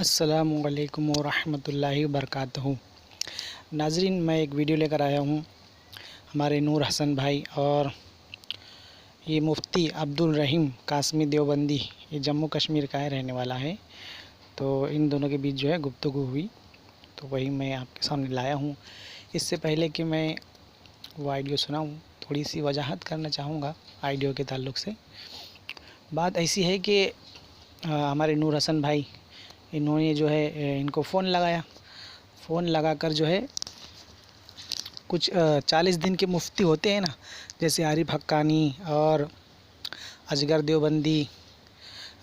السلام علیکم ورحمۃ اللہ وبرکاتہ۔ ناظرین، میں ایک ویڈیو لے کر آیا ہوں ہمارے نور حسن بھائی اور یہ مفتی عبدالرحیم قاسمی دیوبندی، یہ جموں کشمیر کا رہنے والا ہے۔ تو ان دونوں کے بیچ جو ہے گفتگو ہوئی، تو وہی میں آپ کے سامنے لایا ہوں۔ اس سے پہلے کہ میں وہ آڈیو سناؤں، تھوڑی سی وضاحت کرنا چاہوں گا آڈیو کے تعلق سے۔ بات ایسی ہے کہ ہمارے نور حسن بھائی، انہوں نے جو ہے ان کو فون لگا کر جو ہے کچھ 40 دن کے مفتی ہوتے ہیں نا، جیسے عارف حقانی اور اصغر دیوبندی،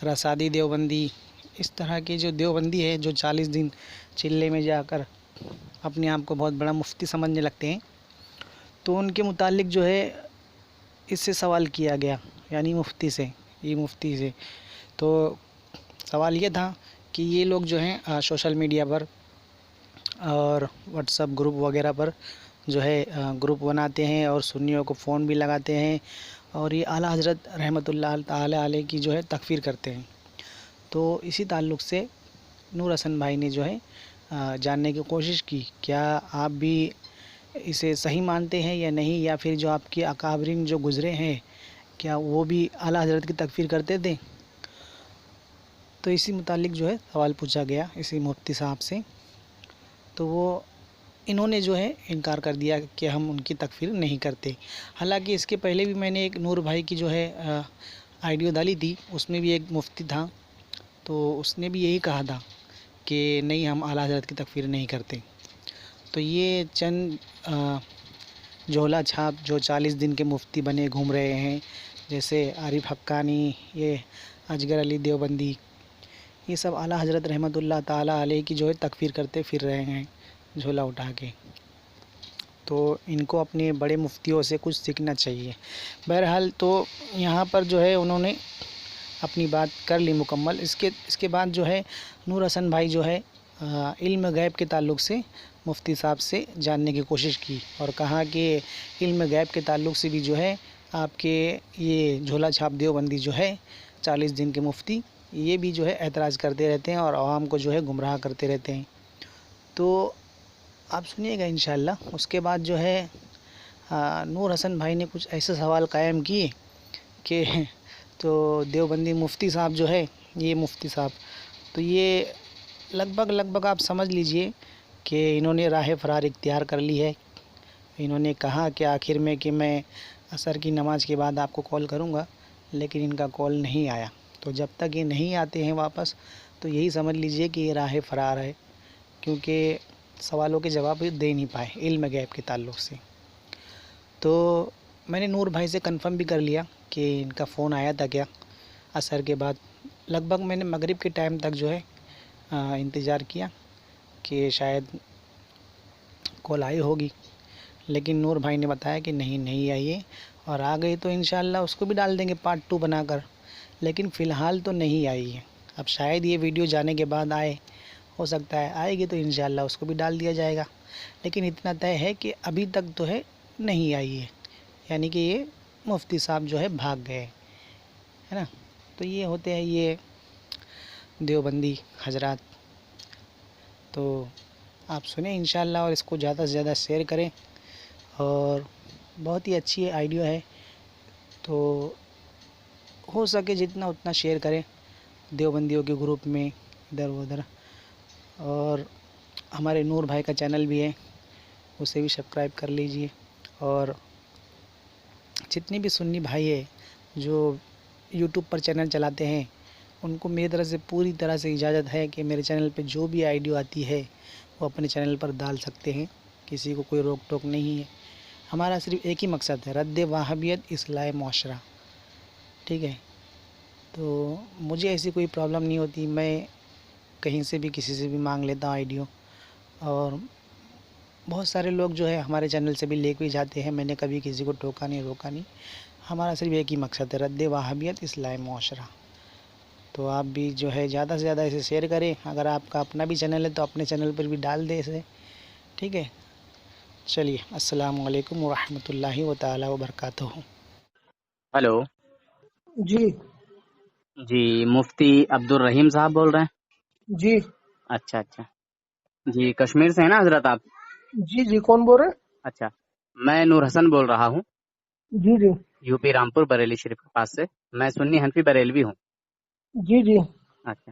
رسادی دیوبندی، اس طرح کے جو دیوبندی ہے جو 40 دن چلے میں جا کر اپنے آپ کو بہت بڑا مفتی سمجھنے لگتے ہیں، تو ان کے متعلق جو ہے اس سے سوال کیا گیا، یعنی مفتی سے۔ تو سوال یہ تھا کہ یہ لوگ جو ہیں سوشل میڈیا پر اور واٹس ایپ گروپ وغیرہ پر جو ہے گروپ بناتے ہیں اور سنیوں کو فون بھی لگاتے ہیں، اور یہ اعلیٰ حضرت رحمۃ اللہ تعالی علیہ کی جو ہے تکفیر کرتے ہیں۔ تو اسی تعلق سے نور حسن بھائی نے جو ہے جاننے کی کوشش کی، کیا آپ بھی اسے صحیح مانتے ہیں یا نہیں، یا پھر جو آپ کے اکابرین جو گزرے ہیں کیا وہ بھی اعلیٰ حضرت کی تکفیر کرتے تھے؟ تو اسی متعلق جو ہے سوال پوچھا گیا اسی مفتی صاحب سے، تو انہوں نے جو ہے انکار کر دیا کہ ہم ان کی تکفیر نہیں کرتے۔ حالانکہ اس کے پہلے بھی میں نے ایک نور بھائی کی جو ہے آڈیو ڈالی تھی، اس میں بھی ایک مفتی تھا، تو اس نے بھی یہی کہا تھا کہ نہیں، ہم اعلیٰ حضرت کی تکفیر نہیں کرتے۔ تو یہ چند جھولا چھاپ جو 40 دن کے مفتی بنے گھوم رہے ہیں، جیسے عارف حقانی، یہ اصغر علی دیوبندی، یہ سب اعلیٰ حضرت رحمۃ اللہ تعالی علیہ کی جو ہے تکفیر کرتے پھر رہے ہیں جھولا اٹھا کے۔ تو ان کو اپنے بڑے مفتیوں سے کچھ سیکھنا چاہیے۔ بہرحال تو یہاں پر جو ہے انہوں نے اپنی بات کر لی مکمل۔ اس کے بعد جو ہے نور حسن بھائی جو ہے علم غیب کے تعلق سے مفتی صاحب سے جاننے کی کوشش کی، اور کہا کہ علم غیب کے تعلق سے بھی جو ہے آپ کے یہ جھولا چھاپ دیوبندی جو ہے 40 دن کے مفتی، یہ بھی جو ہے اعتراض کرتے رہتے ہیں اور عوام کو جو ہے گمراہ کرتے رہتے ہیں۔ تو آپ سنیے گا انشاءاللہ۔ اس کے بعد جو ہے نور حسن بھائی نے کچھ ایسے سوال قائم کیے کہ تو دیوبندی مفتی صاحب جو ہے، یہ مفتی صاحب تو یہ لگ بھگ آپ سمجھ لیجئے کہ انہوں نے راہ فرار اختیار کر لی ہے۔ انہوں نے کہا کہ آخر میں کہ میں عصر کی نماز کے بعد آپ کو کال کروں گا، لیکن ان کا کال نہیں آیا۔ تو جب تک یہ نہیں آتے ہیں واپس، تو یہی سمجھ لیجئے کہ یہ راہ فرار ہے، کیونکہ سوالوں کے جواب دے نہیں پائے علم غیب کے تعلق سے۔ تو میں نے نور بھائی سے کنفرم بھی کر لیا کہ ان کا فون آیا تھا کیا عصر کے بعد۔ لگ بھگ میں نے مغرب کے ٹائم تک جو ہے انتظار کیا کہ شاید کال آئی ہوگی، لیکن نور بھائی نے بتایا کہ نہیں آئی ہے، اور آ گئی تو انشاءاللہ اس کو بھی ڈال دیں گے پارٹ 2 بنا کر، لیکن فی الحال تو نہیں آئی ہے۔ اب شاید یہ ویڈیو جانے کے بعد آئے، ہو سکتا ہے آئے گی تو انشاءاللہ اس کو بھی ڈال دیا جائے گا، لیکن اتنا طے ہے کہ ابھی تک تو ہے نہیں آئی ہے، یعنی کہ یہ مفتی صاحب جو ہے بھاگ گئے، ہے نا۔ تو یہ ہوتے ہیں یہ دیوبندی حضرات۔ تو آپ سنیں انشاءاللہ، اور اس کو زیادہ سے زیادہ شیئر کریں، اور بہت ہی اچھی آئیڈیا ہے، تو ہو سکے جتنا اتنا شیئر کریں دیوبندیوں کے گروپ میں ادھر ادھر۔ اور ہمارے نور بھائی کا چینل بھی ہے، اسے بھی سبسکرائب کر لیجئے، اور جتنے بھی سنی بھائی ہیں جو یوٹیوب پر چینل چلاتے ہیں، ان کو میری طرف سے پوری طرح سے اجازت ہے کہ میرے چینل پہ جو بھی آئیڈیو آتی ہے وہ اپنے چینل پر ڈال سکتے ہیں، کسی کو کوئی روک ٹوک نہیں ہے۔ ہمارا صرف ایک ہی مقصد ہے، رد وہابیت، اصلاح معاشرہ، ٹھیک ہے۔ تو مجھے ایسی کوئی پرابلم نہیں ہوتی، میں کہیں سے بھی کسی سے بھی مانگ لیتا ہوں آئیڈیو، اور بہت سارے لوگ جو ہے ہمارے چینل سے بھی لے کے جاتے ہیں، میں نے کبھی کسی کو ٹوکا نہیں، روکا نہیں۔ ہمارا صرف ایک ہی مقصد ہے، رد وہابیت، اصلاح معاشرہ۔ تو آپ بھی جو ہے زیادہ سے زیادہ اسے شیئر کریں، اگر آپ کا اپنا بھی چینل ہے تو اپنے چینل پر بھی ڈال دیں اسے، ٹھیک ہے۔ چلیے، السلام علیکم ورحمۃ اللہ تعالی وبرکاتہ۔ ہلو جی جی، مفتی عبدالرحیم صاحب بول رہے ہیں؟ جی अच्छा अच्छा। जी, कश्मीर से है ना हजरत आप? जी जी, कौन बोल रहे अच्छा, मैं नूर हसन बोल रहा हूँ, हैं? जी जी। यूपी रामपुर बरेली शरीफ के पास से। मैं सुन्नी हनफी बरेलवी हूँ। जी जी। अच्छा,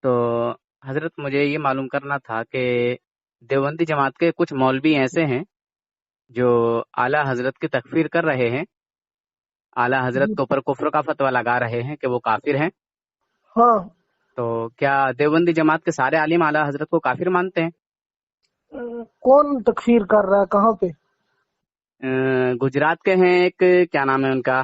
तो हजरत मुझे ये मालूम करना था कि देवबंदी जमात के कुछ मौलवी ऐसे हैं जो आला हजरत की तकफीर कर रहे हैं, आला हजरत जी के ऊपर कुफ्र का फतवा लगा रहे हैं कि वो काफिर हैं। हाँ। तो क्या देवबंदी जमात के सारे आलिम आला हजरत को काफिर मानते हैं? कौन तकफीर कर रहा है, कहाँ पे? गुजरात के हैं एक, क्या नाम है उनका,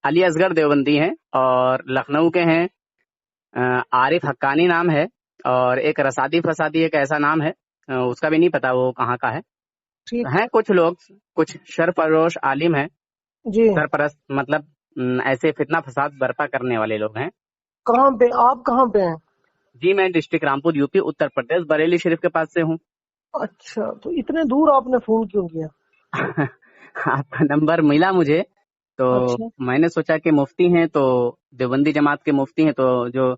अली असगर देवबंदी हैं, और लखनऊ के हैं आरिफ हक्कानी नाम है, और एक रसादी फसादी एक ऐसा नाम है, उसका भी नहीं पता वो कहाँ का है। ठीक। हैं कुछ लोग, कुछ शरफरोश आलिम हैं, जी। सरपरस्त, मतलब ऐसे फितना फसाद बर्पा करने वाले लोग हैं। कहाँ पे, आप कहाँ पे हैं? जी, मैं डिस्ट्रिक्ट रामपुर यूपी उत्तर प्रदेश बरेली शरीफ के पास से हूँ। अच्छा, तो इतने दूर आपने फोन क्यों किया? आपका नंबर मिला मुझे, तो अच्छा। मैंने सोचा कि मुफ्ती हैं, तो देवबंदी जमात के मुफ्ती हैं, तो जो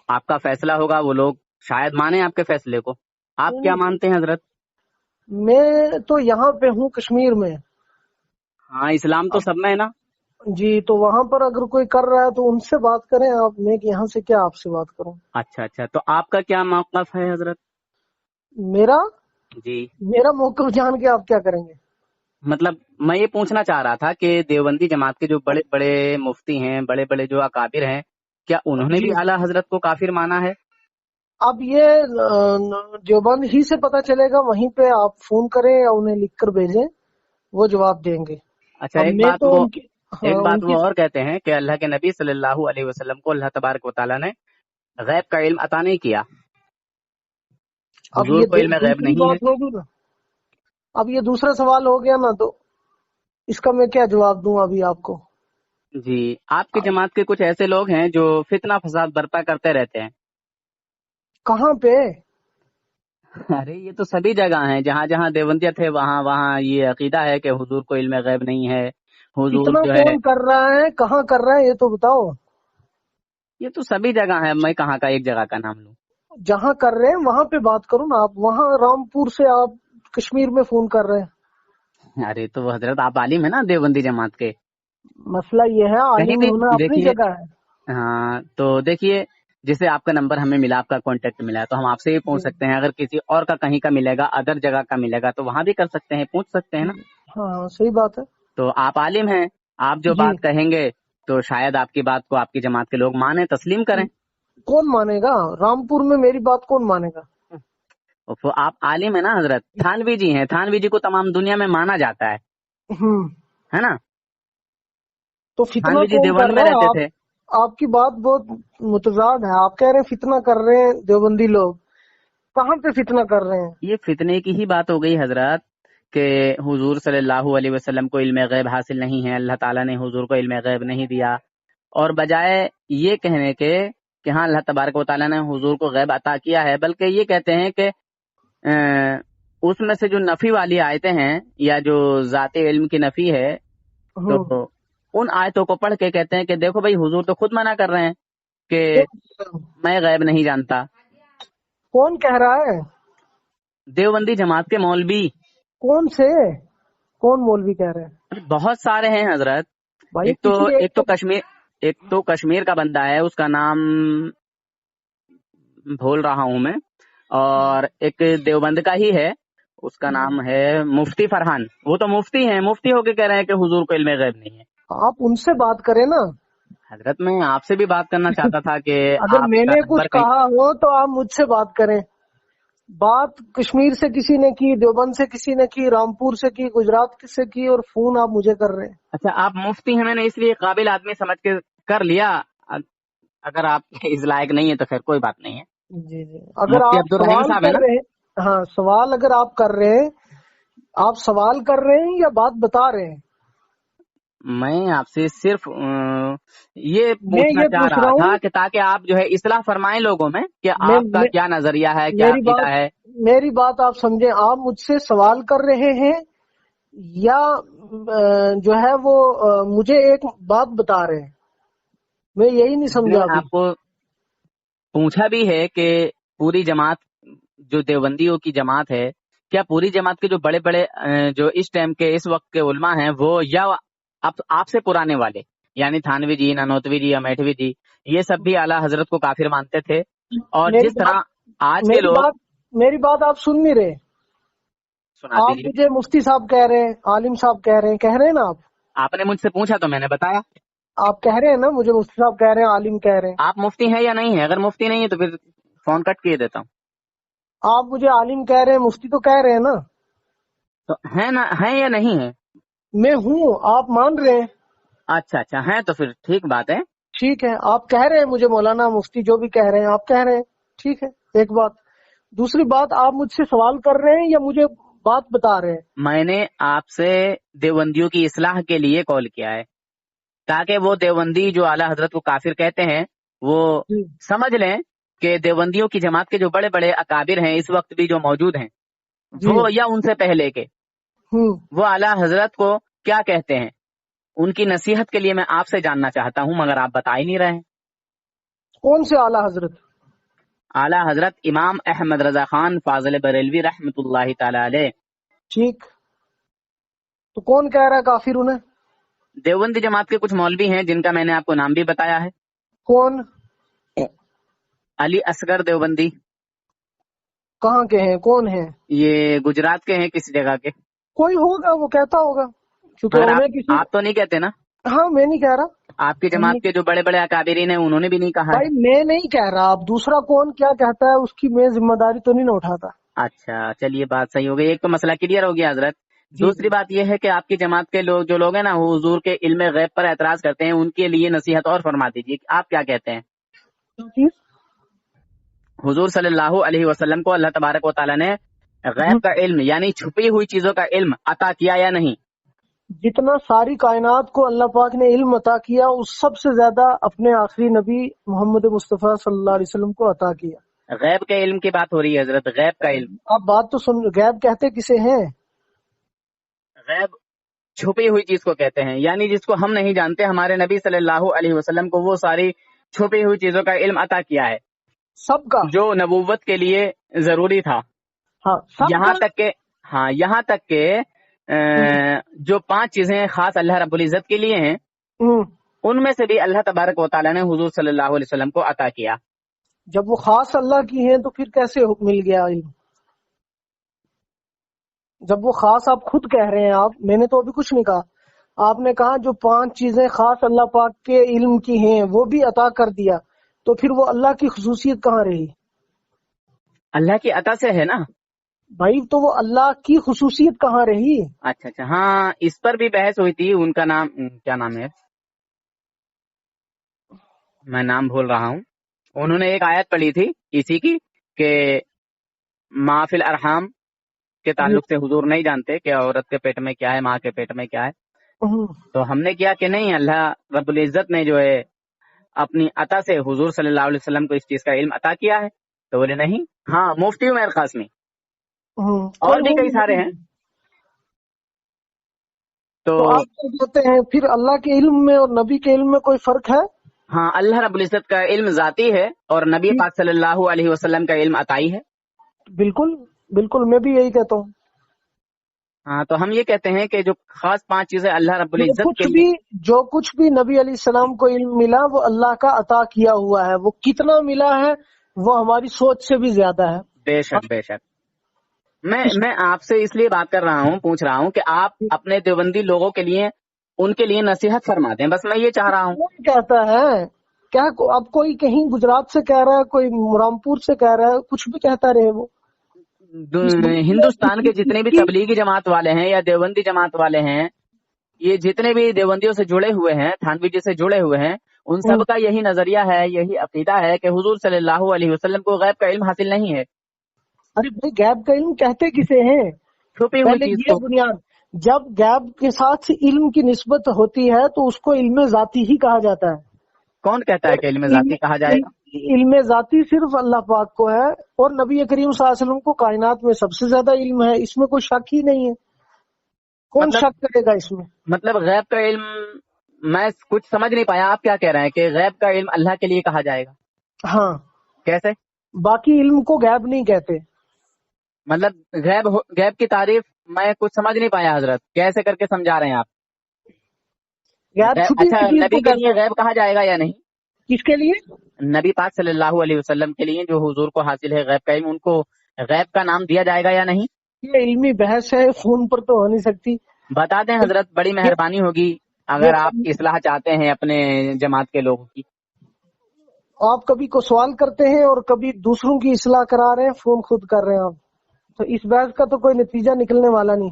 आपका फैसला होगा वो लोग शायद माने आपके फैसले को। आप नहीं क्या नहीं, मानते हैं हजरत? मैं तो यहाँ पे हूँ कश्मीर में। हाँ, इस्लाम तो अब सब में है ना। जी, तो वहां पर अगर कोई कर रहा है तो उनसे बात करें आप, मैं कि यहाँ से क्या आपसे बात करूं? अच्छा अच्छा, तो आपका क्या मौक़िफ़ है हजरत? मेरा जी, मेरा मौक़िफ़ जान के आप क्या करेंगे? मतलब मैं ये पूछना चाह रहा था कि देवबंदी जमात के जो बड़े बड़े मुफ्ती हैं, बड़े बड़े जो अकाबिर हैं, क्या उन्होंने भी जी, आला हजरत को काफिर माना है? अब ये देवबंद ही से पता चलेगा, वहीं पे आप फोन करें या उन्हें लिख कर भेजें, वो जवाब देंगे। अच्छा, अब मैं तो उनकी, हाँ एक बात उनकी, वो और कहते हैं कि अल्लाह के नबी सल्लल्लाहु अलैहि वसल्लम को अल्लाह तबारक व तआला ने गैब का इल्म अता नहीं किया। अब हुजूर ये को इल्म गैब दूसरी नहीं है। बात होगी ना। अब ये दूसरा सवाल हो गया ना, तो इसका मैं क्या जवाब दूं अभी आपको? जी, आपकी जमात के कुछ ऐसे लोग हैं जो फितना फसाद बर्पा करते रहते हैं। कहाँ पे? अरे ये तो सभी जगह हैं, जहाँ जहाँ देवबंदिया थे वहाँ वहाँ ये अकीदा है कि हुजूर को इल्म गैब नहीं है। हुजूर इतना जो है, कौन कर रहा है, कहाँ कर रहा है, ये तो बताओ। ये तो सभी जगह है, मैं कहाँ का एक जगह का नाम लूं? जहाँ कर रहे हैं वहां पे बात करो ना। आप वहाँ रामपुर से आप कश्मीर में फोन कर रहे हैं। अरे तो हजरत आप आलिम है ना देवबंदी जमात के। मसला ये है, कहीं आलिम भी होना अपनी देखिए, जगह है। हाँ तो देखिए, जैसे आपका नंबर हमें मिला, आपका कांटेक्ट मिला है, तो हम आपसे भी पूछ जी। सकते हैं। अगर किसी और का कहीं का मिलेगा, अदर जगह का मिलेगा, तो वहां भी कर सकते हैं, पूछ सकते हैं ना। हाँ सही बात है। तो आप आलिम हैं, आप जो जी। बात कहेंगे तो शायद आपकी बात को आपकी जमात के लोग माने, तस्लीम करें। कौन मानेगा? रामपुर में मेरी बात कौन मानेगा? तो आप आलिम है ना हजरत, थानवी जी हैं, थानवी जी को तमाम दुनिया में माना जाता हम्म। है ना। तो फितना थानवी जी कौन कर देवबंद में रहा है? रहते आप, थे। आपकी बात बहुत मुतजाद है। आप कह रहे हैं फितना कर रहे हैं देवबंदी लोग, कहाँ पे फितना कर रहे हैं? ये फितने की ही बात हो गई हजरत, कि हुजूर सल्लल्लाहु अलैहि वसल्लम को इल्म गैब हासिल नहीं है, अल्लाह ताला ने हुजूर को इल्म गैब नहीं दिया। और बजाय ये कहने के कि हाँ अल्लाह तबारक व तआला ने हुजूर को गैब अता किया है, बल्कि ये कहते हैं कि उसमें से जो नफी वाली आयतें हैं, या जो जाते इल्म की नफी है, तो हम्म। उन आयतों को पढ़ के कहते हैं कि देखो भाई, हुजूर तो खुद मना कर रहे हैं कि कौन मैं गैब नहीं जानता। कौन कह रहा है? देवबंदी जमात के मौलवी कौन से, कौन मौलवी कह रहे हैं? बहुत सारे हैं हजरत। भाई एक तो किसी एक एक तो को। कश्मीर एक तो कश्मीर का बंदा है, उसका नाम भूल रहा हूं मैं, और एक देवबंद का ही है, उसका नाम है मुफ्ती फरहान। वो तो मुफ्ती हैं, मुफ्ती होके कह रहे हैं कि हुजूर को इल्म गैब नहीं है। आप उनसे बात करें ना। हजरत मैं आपसे भी बात करना चाहता था कि अगर आपका मैंने कुछ नंबर कहीं। कहा हो तो आप मुझसे बात करें। बात कश्मीर से किसी ने की, देवबंद से किसी ने की, रामपुर से की, गुजरात से की, और फोन आप मुझे कर रहे हैं। अच्छा, आप मुफ्ती हैं, मैंने इसलिए काबिल आदमी समझ के कर लिया। अ- अगर आप इस लायक नहीं है तो फिर कोई बात नहीं है। जी जी। अगर मुफ्ती आप अब्दुल रहीम सवाल साहब है कर ना? रहे हैं, हाँ सवाल अगर आप कर रहे हैं, आप सवाल कर रहे हैं या बात बता रहे हैं? मैं आपसे सिर्फ ये मैं पूछना ये चाह पूछ रहा रहा था हूँ। कि ताकि आप जो है इस्लाह फरमाएं लोगों में कि मैं, आपका मैं क्या नजरिया है, क्या मेरी अकीदा बात है। मेरी बात आप समझे। आप मुझसे सवाल कर रहे हैं या जो है वो मुझे एक बात बता रहे हैं? मैं यही नहीं मैंने समझा अभी। आपको पूछा भी है कि پوری جماعت جو دیوبندیوں کی جماعت ہے، کیا پوری جماعت کے جو بڑے بڑے جو اس ٹائم کے اس وقت کے علماء ہیں وہ یا آپ سے پرانے والے یعنی تھانوی جی، نانوتوی جی یا میٹھوی جی، یہ سب بھی اعلیٰ حضرت کو کافر مانتے تھے؟ اور میری جس طرح آج کے میری لوگ، بات میری بات آپ سن نہیں رہے. سنا آپ دیجیے. مجھے مفتی صاحب کہہ رہے ہیں، عالم صاحب کہہ رہے ہیں نا آپ نے مجھ سے پوچھا تو میں نے بتایا. آپ کہہ رہے ہیں نا مجھے مفتی صاحب کہہ رہے ہیں، عالم کہہ رہے ہیں. آپ مفتی ہیں یا نہیں ہے؟ اگر مفتی نہیں ہے تو پھر فون کٹ کیے دیتا ہوں. آپ مجھے عالم کہہ رہے ہیں، مفتی تو کہہ رہے ہیں نا. تو ہے نا، ہے یا نہیں ہے؟ میں ہوں، آپ مان رہے ہیں. اچھا اچھا، ہے تو پھر ٹھیک بات ہے. ٹھیک ہے، آپ کہہ رہے ہیں مجھے مولانا مفتی جو بھی کہہ رہے ہیں آپ کہہ رہے ہیں، ٹھیک ہے. ایک بات. دوسری بات، آپ مجھ سے سوال کر رہے ہیں یا مجھے بات بتا رہے ہیں؟ میں نے آپ سے دیوبندیوں کی اصلاح کے لیے کال کیا ہے تاکہ وہ دیوبندی جو اعلیٰ حضرت کو کافر کہتے ہیں وہ جی سمجھ لیں کہ دیوبندیوں کی جماعت کے جو بڑے بڑے اکابر ہیں اس وقت بھی جو موجود ہیں جی. وہ یا ان سے پہلے کے، ہوں. وہ اعلیٰ حضرت کو کیا کہتے ہیں. ان کی نصیحت کے لیے میں آپ سے جاننا چاہتا ہوں مگر آپ بتا ہی نہیں رہے ہیں. کون سے اعلیٰ حضرت؟ اعلیٰ حضرت امام احمد رضا خان فاضل بریلوی رحمۃ اللہ تعالی علیہ. ٹھیک. تو کون کہہ رہا ہے کافر انہیں؟ دیوبندی جماعت کے کچھ مولوی ہیں جن کا میں نے آپ کو نام بھی بتایا ہے. کون؟ علی اصغر دیوبندی، کہاں کے ہیں؟ کون ہیں؟ یہ گجرات کے ہیں کسی جگہ کے. کوئی ہوگا، وہ کہتا ہوگا، کیونکہ مگر ہمیں کسی. آپ تو نہیں کہتے نا. ہاں، میں نہیں کہہ رہا. آپ کی جماعت کے جو بڑے بڑے اکابرین ہیں انہوں نے بھی نہیں کہا بھائی ہے. میں نہیں کہہ رہا، اب دوسرا کون کیا کہتا ہے اس کی میں ذمہ داری تو نہیں نہ اٹھاتا. اچھا چلیے، بات صحیح ہو گئی. ایک تو مسئلہ کلیئر ہو گیا حضرت. جی دوسری بات یہ ہے کہ آپ کی جماعت کے لوگ جو لوگ ہیں نا وہ حضور کے علم غیب پر اعتراض کرتے ہیں، ان کے لیے نصیحت اور فرما دیجیے. آپ کیا کہتے ہیں؟ جی. حضور صلی اللہ علیہ وسلم کو اللہ تبارک و تعالیٰ نے غیب کا علم یعنی چھپی ہوئی چیزوں کا علم عطا کیا یا نہیں؟ جتنا ساری کائنات کو اللہ پاک نے علم عطا کیا اس سب سے زیادہ اپنے آخری نبی محمد مصطفیٰ صلی اللہ علیہ وسلم کو عطا کیا. غیب کے علم کی بات ہو رہی ہے حضرت، غیب کا علم. آپ بات تو سن، غیب کہتے کسے ہیں؟ غیب چھپی ہوئی چیز کو کہتے ہیں، یعنی جس کو ہم نہیں جانتے. ہمارے نبی صلی اللہ علیہ وسلم کو وہ ساری چھپی ہوئی چیزوں کا علم عطا کیا ہے سب کا. جو نبوت کے لیے ضروری تھا. ہاں سب یہاں کا. تک کہ یہاں تک کہ جو 5 چیزیں خاص اللہ رب العزت کے لیے ہیں ہوں. ان میں سے بھی اللہ تبارک و تعالیٰ نے حضور صلی اللہ علیہ وسلم کو عطا کیا. جب وہ خاص اللہ کی ہیں تو پھر کیسے مل گیا علم؟ جب وہ خاص آپ خود کہہ رہے ہیں، میں نے تو ابھی کچھ نہیں کہا. آپ نے کہا جو 5 چیزیں خاص اللہ پاک کے علم کی ہیں وہ بھی عطا کر دیا، تو پھر وہ اللہ کی خصوصیت کہاں رہی؟ اللہ کی عطا سے ہے نا بھائی تو وہ اللہ کی خصوصیت کہاں رہی؟ اچھا اچھا، ہاں اس پر بھی بحث ہوئی تھی. ان کا نام کیا نام ہے، میں نام بھول رہا ہوں. انہوں نے ایک آیت پڑھی تھی اسی کی کہ ما فی الارحام کے تعلق سے حضور نہیں جانتے کہ عورت کے پیٹ میں کیا ہے، ماں کے پیٹ میں کیا ہے. تو ہم نے کیا کہ نہیں، اللہ رب العزت نے جو ہے اپنی عطا سے حضور صلی اللہ علیہ وسلم کو اس چیز کا علم عطا کیا ہے. تو بولے نہیں. ہاں مفتی عمر قاسمی اور بھی کئی سارے ہیں. تو تو آپ کیا کہتے ہیں پھر اللہ کے علم میں اور نبی کے علم میں کوئی فرق ہے؟ ہاں، اللہ رب العزت کا علم ذاتی ہے اور نبی پاک صلی اللہ علیہ وسلم کا علم عطائی ہے. بالکل بالکل، میں بھی یہی کہتا ہوں. ہاں تو ہم یہ کہتے ہیں کہ جو خاص 5 چیزیں اللہ رب العزت کے لیے، جو کچھ بھی نبی علیہ السلام کو علم ملا وہ اللہ کا عطا کیا ہوا ہے. وہ کتنا ملا ہے وہ ہماری سوچ سے بھی زیادہ ہے. بے شک بے شک. میں آپ سے اس لیے بات کر رہا ہوں، پوچھ رہا ہوں کہ آپ اپنے دیوبندی لوگوں کے لیے ان کے لیے نصیحت فرما دیں، بس میں یہ چاہ رہا ہوں. کون کہتا ہے؟ کیا اب کوئی کہیں گجرات سے کہہ رہا ہے، کوئی رامپور سے کہہ رہا ہے، کچھ بھی کہتا رہے. وہ ہندوستان کے جتنے بھی تبلیغی جماعت والے ہیں یا دیوبندی جماعت والے ہیں، یہ جتنے بھی دیوبندیوں سے جڑے ہوئے ہیں، تھانوی جی سے جڑے ہوئے ہیں، ان سب کا یہی نظریہ ہے، یہی عقیدہ ہے کہ حضور صلی اللہ علیہ وسلم کو غیب کا علم حاصل نہیں ہے. ارے بھائی، غیب کا علم کہتے کسے ہیں؟ چھپی ہوئی پہلے چیز یہ کو. بنیاد. جب غیب کے ساتھ علم کی نسبت ہوتی ہے تو اس کو علم ذاتی ہی کہا جاتا ہے. کون کہتا ہے کہ علم ذاتی کہا جائے گا؟ علم ذاتی صرف اللہ پاک کو ہے، اور نبی کریم صلی اللہ علیہ وسلم کو کائنات میں سب سے زیادہ علم ہے. اس میں کوئی شک ہی نہیں ہے. کون شک کرے گا اس میں؟ مطلب غیب کا علم، میں کچھ سمجھ نہیں پایا. آپ کیا کہہ رہے ہیں کہ غیب کا علم اللہ کے لیے کہا جائے گا؟ ہاں. کیسے؟ बाकी इल्म को गैब नहीं कहते। मतलब गैब की तारीफ मैं कुछ समझ नहीं पाया हजरत, कैसे करके समझा रहे हैं आप? गैब छुपी अच्छा, हुई चीज नबी को के लिए कहते हैं। गैब कहा जाएगा या नहीं? किसके लिए? नबी पाक सल्लल्लाहु अलैहि वसल्लम के लिए जो हुजूर को हासिल है गैब का इल्म, उनको गैब का नाम दिया जाएगा या नहीं? ये इल्मी बहस है, फोन पर तो हो नहीं सकती। बता दें हजरत, बड़ी ये मेहरबानी होगी ये अगर आप इस्लाह चाहते हैं अपने जमात के लोगों की। आप कभी को सवाल करते हैं और कभी दूसरों की इस्लाह करा रहे हैं, फोन खुद कर रहे हैं आप, तो इस बहस का तो कोई नतीजा निकलने वाला नहीं।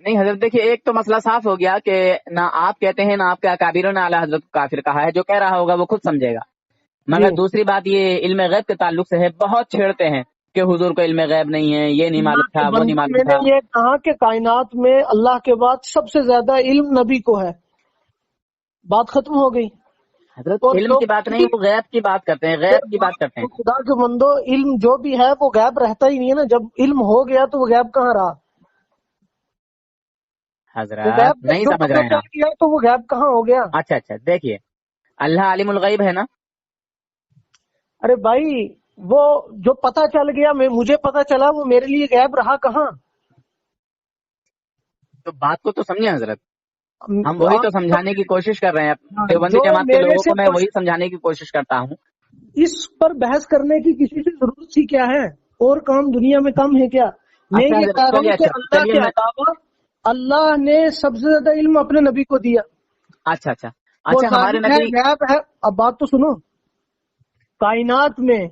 नहीं हजरत, देखिए एक तो मसला साफ हो गया कि ना आप कहते हैं ना आपके अकाबिरों ने आला हजरत को काफिर कहा है, जो कह रहा होगा वो खुद समझेगा। जी, मगर दूसरी बात ये इल्म गैब के ताल्लुक से है, बहुत छेड़ते हैं कि हुजूर को इल्म गैब नहीं है, ये नहीं अल्लाह मालूम के था, वो नहीं बंदे, मालूम मैंने था। ये कहा कि कायनात में अल्लाह के बाद सबसे ज्यादा इल्म नबी को है, बात खत्म हो गई। हजरत और इल्म लोग की बात नहीं, वो गैब की बात करते हैं, गैब की बात करते हैं। खुदा के बंदो, इल्म जो भी है वो गैब रहता ही नहीं है ना। जब इल्म हो गया तो वो गैब कहाँ रहा? वो हजरत गैब नहीं जो समझ पता रहे हैं चल आप। गया तो वो गैब कहाँ हो गया? अच्छा अच्छा, देखिए अल्लाह आलिमुल गैब है ना, अरे भाई, वो जो पता चल गया, मुझे पता चला, वो मेरे लिए गैब रहा कहाँ? तो बात को तो समझे हजरत, हम वही तो समझाने की कोशिश कर रहे हैं। देवबंदी जो जमात के मेरे लोगों से को मैं वही समझाने की कोशिश करता हूँ। इस पर बहस करने की किसी से जरूरत सी क्या है? और काम दुनिया में कम है क्या? मैं अच्छा ये हजरत, कह रहा चलिए हूँ कि अच्छा, अल्लाह चलिए के मैं, अलावा अल्लाह ने सबसे ज्यादा इल्म अपने नबी को दिया। अच्छा अच्छा वो अच्छा, हमारे जाहिर है, नबी, गैब है। अब बात तो सुनो, कायनात में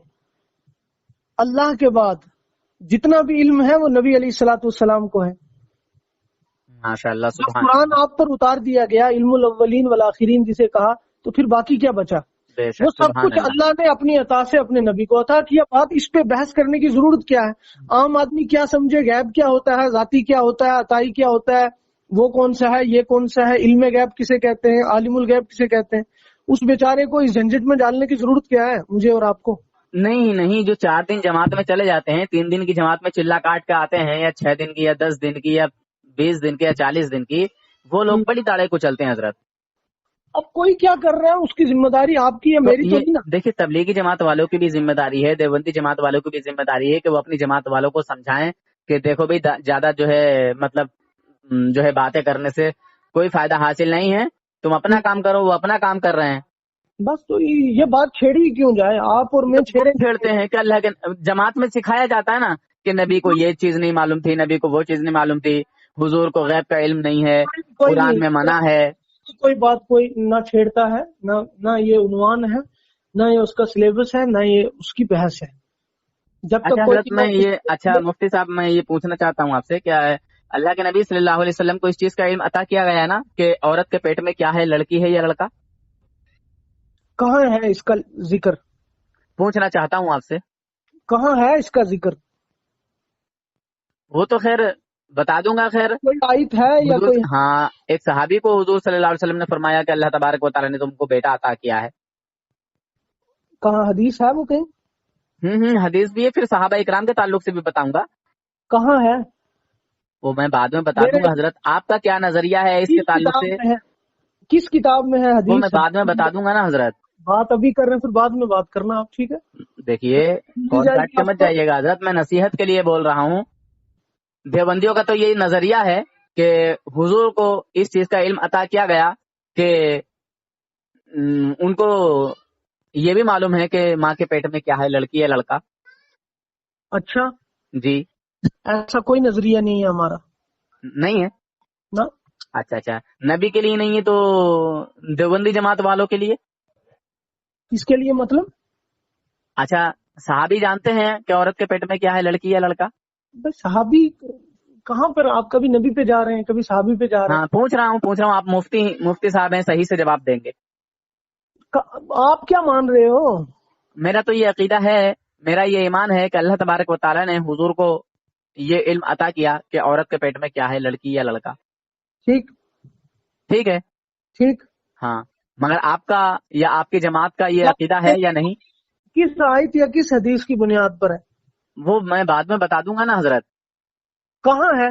अल्लाह के बाद जितना भी इल्म है वो नबी अलैहिस्सलाम को है। माशाअल्लाह जब सुभान कुरान अल्लाह, आप पर उतार दिया गया, इल्मुल अव्वलीन वल आखिरीन जिसे कहा, तो फिर बाकी क्या बचा? वो बेशक सब सुभान कुछ अल्लाह। अल्लाह ने अपनी अता से अपने नबी को अता किया। बात इस पे बहस करने की जरूरत क्या है? आम आदमी क्या समझे, गैब क्या होता है, जाती क्या होता है, अताई क्या होता है, वो कौन सा है, ये कौन सा है, इल्म गैब किसे कहते हैं, आलिमुल गैब किसे कहते हैं? उस बेचारे को इस झंझट में डालने की जरूरत क्या है, मुझे और आपको? नहीं नहीं, जो 4 दिन जमात में चले जाते हैं, 3 दिन की जमात में चिल्ला काट के आते हैं, या 6 दिन की, या 10 दिन की, या 20 दिन की, या 40 दिन की, वो लोग बड़ी ताड़े को चलते हैं हजरत। अब कोई क्या कर रहा है, उसकी जिम्मेदारी आपकी है, तो मेरी तो ये नहीं ना। देखिए, तबलीगी जमात वालों की भी जिम्मेदारी है, देवबंदी जमात वालों की भी जिम्मेदारी है कि वो अपनी जमात वालों को समझाएं कि देखो भाई, ज्यादा जो है मतलब जो है बातें करने से कोई फायदा हासिल नहीं है, तुम अपना काम करो, वो अपना काम कर रहे हैं। बस तो ये बात छेड़ी क्यों जाए, आप और तो मैं खूब छेड़ेंगे? छेड़ते हैं कि अल्लाह के जमात में सिखाया जाता है ना कि नबी को ये चीज नहीं मालूम थी, नबी को वो चीज नहीं मालूम थी, हुजूर को गैब का इल्म नहीं है, कोई कुरान नहीं, में मना है। कोई बात कोई ना छेड़ता है, ना ना ये उन्वान है, ना ये उसका सिलेबस है, ना ये उसकी बहस है। जब तक अच्छा कोई हजरत, मैं ये, अच्छा मुफ्ती साहब, मैं ये पूछना चाहता हूँ आपसे, क्या है अल्लाह के नबी सल्लल्लाहु अलैहि वसल्लम को इस चीज का इल्म अता किया गया है ना कि औरत के पेट में क्या है, लड़की है या लड़का? कहाँ है इसका जिक्र? पूछना चाहता हूँ आपसे। कहाँ है इसका जिक्र? वो तो खैर बता दूंगा, खैर कोई आयत है या हुजूर, कोई? हाँ, एक सहाबी को हुजूर सल्लल्लाहु अलैहि वसल्लम ने फरमाया कि अल्लाह तबारक व तआला ने तुमको बेटा अता किया है। कहाँ हदीस है वो कहीं? हदीस भी है, फिर सहाबा इकराम के ताल्लुक से भी बताऊंगा, कहाँ है? वो मैं बाद में बता मेरे दूंगा हजरत। आपका क्या नजरिया है इसके किस ताल्लुक किताब से, में है? किस किताब में है वो मैं हदीस? बाद में बता दूंगा ना हजरत। बात अभी कर रहे हैं, फिर बाद में बात करना आप, ठीक है? देखिए, दी कॉल काट जाएगी के मत आपको। जाइएगा हजरत, मैं नसीहत के लिए बोल रहा हूँ। देवबंदियों का तो यही नजरिया है कि हुजूर को इस चीज का इल्म अता किया गया कि उनको ये भी मालूम है कि माँ के पेट में क्या है, लड़की है लड़का। अच्छा, जी। ऐसा कोई नजरिया नहीं है हमारा नहीं है? ना। अच्छा अच्छा, नबी के लिए नहीं है तो देवबंदी जमात वालों के लिए? इसके लिए मतलब? अच्छा, साहबी जानते हैं कि औरत के पेट में क्या है, लड़की या लड़का? बस सहाबी कहाँ पर? आप कभी नबी पे जा रहे हैं, कभी सहाबी पे जा रहे हैं। हाँ, पूछ रहा हूँ, आप मुफ्ती मुफ्ती साहब हैं, सही से जवाब देंगे। आप क्या मान रहे हो? मेरा तो ये अकीदा है, मेरा ये ईमान है कि अल्लाह तबारक व तआला ने हुजूर को ये इल्म अता किया कि औरत के पेट में क्या है, लड़की या लड़का। ठीक, ठीक है। ठीक। हाँ, मगर आपका या आपकी जमात का ये अकीदा है या नहीं, किस आयत या किस हदीस की बुनियाद पर है? वो मैं बाद में बता दूंगा ना हजरत। कहाँ है?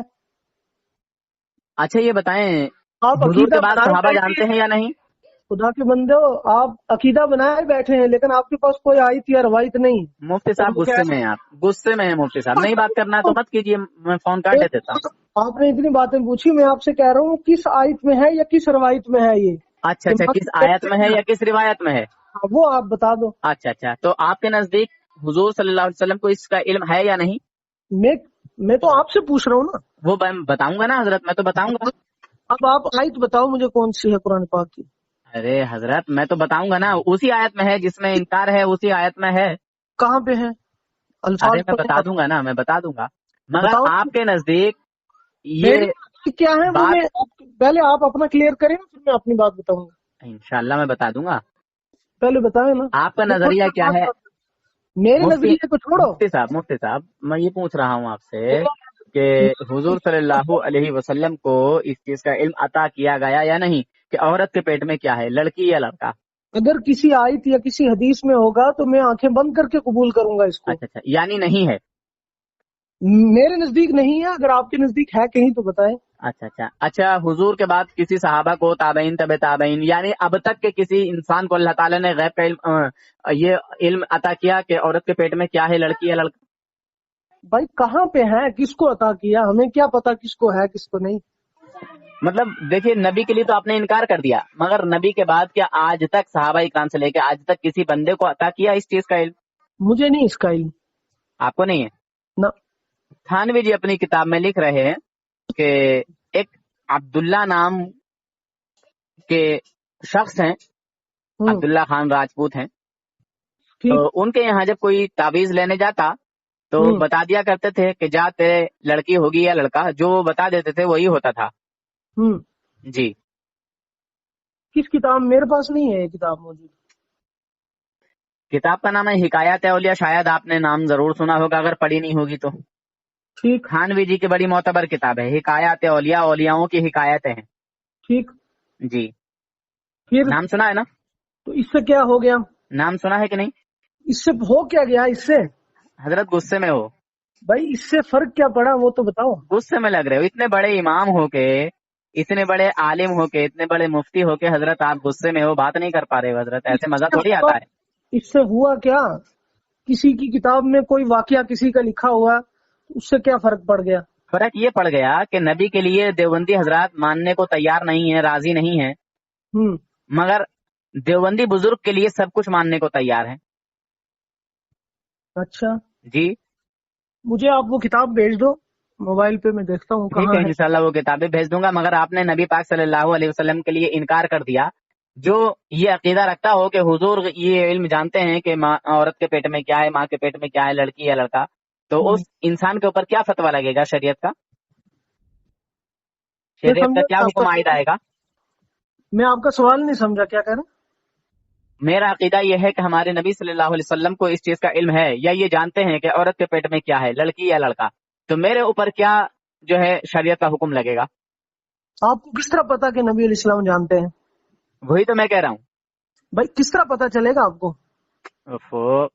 अच्छा ये बताएं, आप हुजूर अकीदा के बाद बनाए सहाबा बैठे जानते हैं या नहीं? खुदा के बंदे हो, आप अकीदा बनाए बैठे हैं, लेकिन आपके पास कोई आयत या रवायत नहीं है। मुफ्ती साहब तो गुस्से में हैं, आप गुस्से में हैं मुफ्ती साहब, नहीं बात करना है तो मत कीजिए, मैं फोन काट देता हूँ। आपने इतनी बातें पूछी, मैं आपसे कह रहा हूँ किस आयत में है या किस रवायत में है ये। अच्छा अच्छा, किस आयत में है या किस रिवायत में है? वो आप बता दो। अच्छा अच्छा, तो आपके नजदीक हुजूर सल्लल्लाहु अलैहि वसल्लम को इसका इल्म है या नहीं? मैं तो आपसे पूछ रहा हूँ ना। वो मैं बताऊंगा ना हजरत, मैं तो बताऊंगा। अब आप आयत बताओ मुझे कौन सी है कुरान पाक की। अरे हजरत मैं तो बताऊंगा ना, उसी आयत में है जिसमें इनकार है, उसी आयत में है। कहाँ पे है? अरे अल्फाज मैं पता बता दूंगा ना, मैं बता दूंगा, मगर बताओ। आपके नजदीक मेरी ये क्या है वो बात, मैं पहले आप अपना क्लियर करें ना, फिर मैं अपनी बात बताऊंगा। इंशाल्लाह मैं बता दूंगा। पहले बताए ना। आपका मैं थोड़ी नजरिया देर क्या बात है? कर- मेरे मुफ्ती नजरिए को छोड़ो। मुफ्ती साहब मैं ये पूछ रहा हूँ आपसे कि हुजूर सल्लल्लाहु अलैहि वसल्लम को इस चीज का इल्म अता किया गया या नहीं, कि औरत के पेट में क्या है, लड़की या लड़का? अगर किसी आयत या किसी हदीस में होगा तो मैं आंखें बंद करके कबूल करूंगा इसको। अच्छा अच्छा, यानी नहीं है। मेरे नजदीक नहीं है, अगर आपके नजदीक है कहीं तो बताएं। अच्छा अच्छा अच्छा, हुजूर के बाद किसी सहाबा को, ताबईन तबे ताबईन, यानी अब तक के किसी इंसान को अल्लाह ताला ने गैब का इल्म, ये इल्म अता किया कि औरत के पेट में क्या है, लड़की या लड़का? भाई कहाँ पे है, किसको अता किया, हमें क्या पता किसको है किसको नहीं। मतलब देखिए, नबी के लिए तो आपने इनकार कर दिया, मगर नबी के बाद क्या आज तक सहाबा इकराम से लेकर आज तक किसी बंदे को अता किया इस चीज का इल्म? मुझे नहीं इसका इल्म आपको नहीं है? ना। थानवी जी अपनी किताब में लिख रहे हैं कि एक अब्दुल्ला नाम के शख्स हैं, हम्म। अब्दुल्ला खान राजपूत हैं, तो ठीक। उनके यहाँ जब कोई ताबीज लेने जाता तो हम्म। बता दिया करते थे कि जा तेरे लड़की होगी या लड़का, जो वो बता देते थे वही होता था। हम्म। जी। किस किताब? मेरे पास नहीं है ये किताब मौजूद। किताब का नाम है हिकायत औलिया, शायद आपने नाम जरूर सुना होगा अगर पढ़ी नहीं होगी तो। ठीक। थानवी जी की बड़ी मोतबर किताब है, हिकायत औलिया, औलियाओं की हिकायतें हैं। ठीक। जी। फिर नाम सुना है ना? तो इससे क्या हो गया? नाम सुना है कि नहीं? इससे हो क्या गया इससे? हजरत गुस्से में हो, भाई इससे फर्क क्या पड़ा वो तो बताओ। गुस्से में लग रहे हो, इतने बड़े इमाम होके, इतने बड़े आलिम होके, इतने बड़े मुफ्ती होके हजरत आप गुस्से में हो, बात नहीं कर पा रहे हो हजरत, ऐसे मजा इससे थोड़ी हुआ आता है। इससे हुआ क्या? किसी की किताब में कोई वाकया किसी का लिखा हुआ, उससे क्या फर्क पड़ गया? फर्क ये पड़ गया कि नबी के लिए देवबंदी हजरात मानने को तैयार नहीं है, राजी नहीं है, हम्म। मगर देवबंदी बुजुर्ग के लिए सब कुछ मानने को तैयार है। अच्छा, जी। मुझे आप वो किताब भेज दो मोबाइल पे, मैं देखता हूँ ठीक कहाँ है, है। इंशाल्लाह वो किताबें भेज दूंगा, मगर आपने नबी पाक सल्लल्लाहु अलैहि वसल्लम के लिए इनकार कर दिया। जो ये अकीदा रखता हो कि हुजूर ये इल्म जानते हैं कि माँ, औरत के पेट में क्या है, माँ के पेट में क्या है, लड़की या लड़का, तो हम्म। उस इंसान के ऊपर क्या फतवा लगेगा शरीयत का? मैं शरीयत का समझा क्या नहीं आपका हुक्म आयद सवाल। आएगा? मैं आपका सवाल नहीं समझा, क्या कह रहे हैं? मेरा अकीदा यह है कि हमारे नबी सल्लल्लाहु अलैहि वसल्लम को इस चीज का इल्म है, या ये जानते हैं कि औरत के पेट में क्या है, लड़की या लड़का, तो मेरे ऊपर क्या जो है शरीयत का हुक्म लगेगा? आपको किस तरह पता कि नबी अलैहि सलाम जानते हैं? वही तो मैं कह रहा हूँ। भाई किस तरह पता चलेगा आपको? ओफो,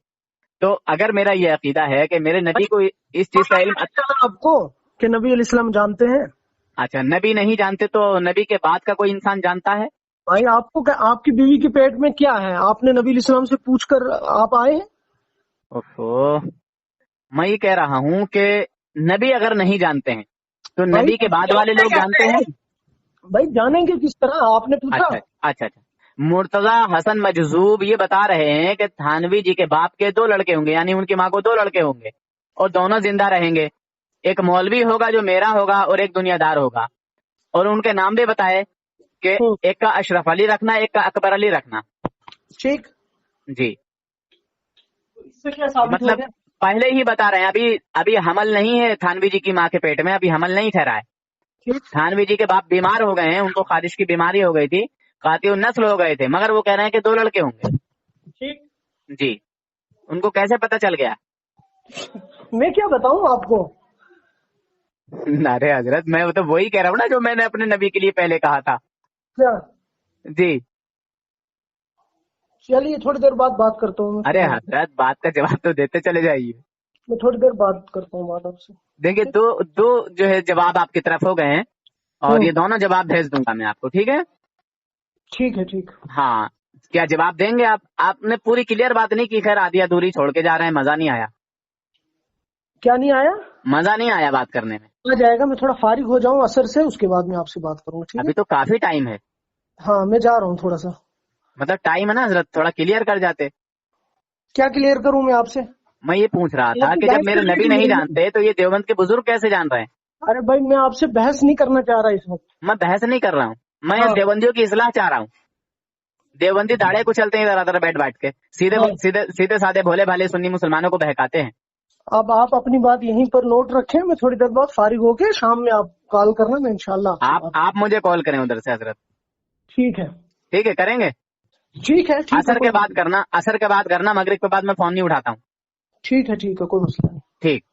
तो अगर मेरा ये अकीदा है कि मेरे नबी को इस चीज का पता इल्म, कैसे चला आपको कि नबी अलैहि सलाम जानते हैं? अच्छा नबी नहीं जानते तो नबी के बाद का कोई इंसान जानता है? भाई आपकी बीवी के पेट में क्या है, आपने नबी अलैहि सलाम से पूछ कर आप आए हैं? ओफो, मैं ये कह रहा हूँ कि नबी अगर नहीं जानते हैं तो भाई नबी के बाद वाले जानते लोग जानते कैसे हैं? हैं? भाई जानेंगे किस तरह, आपने पूछा? अच्छा अच्छा अच्छा, मुर्तजा हसन मजजूब ये बता रहे हैं कि थानवी जी के बाप के दो लड़के होंगे, यानी उनकी माँ को दो लड़के होंगे और दोनों जिंदा रहेंगे। एक मौलवी होगा जो मेरा होगा और एक दुनियादार होगा, और उनके नाम भी बताए कि हम्म। एक का अशरफ अली रखना, एक का अकबर अली रखना। ठीक। जी। इससे क्या साबित हो मतलब गया? पहले ही बता रहे हैं, अभी अभी हमल नहीं है थानवी जी की माँ के पेट में, अभी हमल नहीं ठहरा है। ठीक। थानवी जी के बाप बीमार हो गए हैं, उनको खारिश की बीमारी हो गई थी, कातिल नस्ल हो गए थे, मगर वो कह रहे हैं कि दो लड़के होंगे। ठीक। जी। उनको कैसे पता चल गया? मैं क्या बताऊं आपको? अरे हजरत मैं तो वही कह रहा हूँ ना जो मैंने अपने नबी के लिए पहले कहा था। क्या? जी। चलिए थोड़ी देर बाद बात करता हूँ अरे हजरत बात का जवाब तो देते चले जाइए। मैं थोड़ी देर बात करता हूँ बात आपसे। देखिए दो दो जो है जवाब आपकी तरफ हो गए हैं, और हम्म। ये दोनों जवाब भेज दूंगा मैं आपको, ठीक है? ठीक है, ठीक। हाँ, क्या जवाब देंगे आप? आपने पूरी क्लियर बात नहीं की, खैर आधी अधूरी छोड़ के जा रहे हैं, मजा नहीं आया। क्या नहीं आया? मजा नहीं आया बात करने में। आ जाएगा, मैं थोड़ा फारिग हो जाऊं असर से, उसके बाद में आपसे बात करूंगा, ठीक है? अभी तो काफी टाइम है। हाँ, मैं जा रहा हूँ थोड़ा सा। मतलब टाइम है ना हजरत, थोड़ा क्लियर कर जाते। क्या क्लियर करूं मैं आपसे? मैं ये पूछ रहा था आपकी कि जब बहस मेरे करने नबी की नहीं मेरी- जानते तो ये देवबंद के बुजुर्ग कैसे जान रहे हैं? अरे भाई, मैं आपसे बहस नहीं करना चाह रहा इस वक्त। मैं बहस नहीं कर रहा हूँ, मैं हाँ, देवबंदियों की इस्लाह चाह रहा हूँ। देवबंदी दाढ़े कुचलते हैं इधर उधर बैठ बैठ के, सीधे हाँ। सीधे सीधे साधे भोले भाले सुन्नी मुसलमानों को बहकाते हैं। अब आप अपनी बात यहीं पर नोट रखें, मैं थोड़ी देर बाद फारिग होके शाम में आप कॉल करना, मैं इंशाल्लाह आपसे बात। आप मुझे कॉल करें उधर से हजरत। ठीक है, ठीक है, करेंगे। ठीक है, ठीक है, असर कोई के बाद करना, असर के बाद करना, मगरिब के बाद मैं फोन नहीं उठाता हूँ। ठीक है, ठीक है, कोई मसला नहीं। ठीक।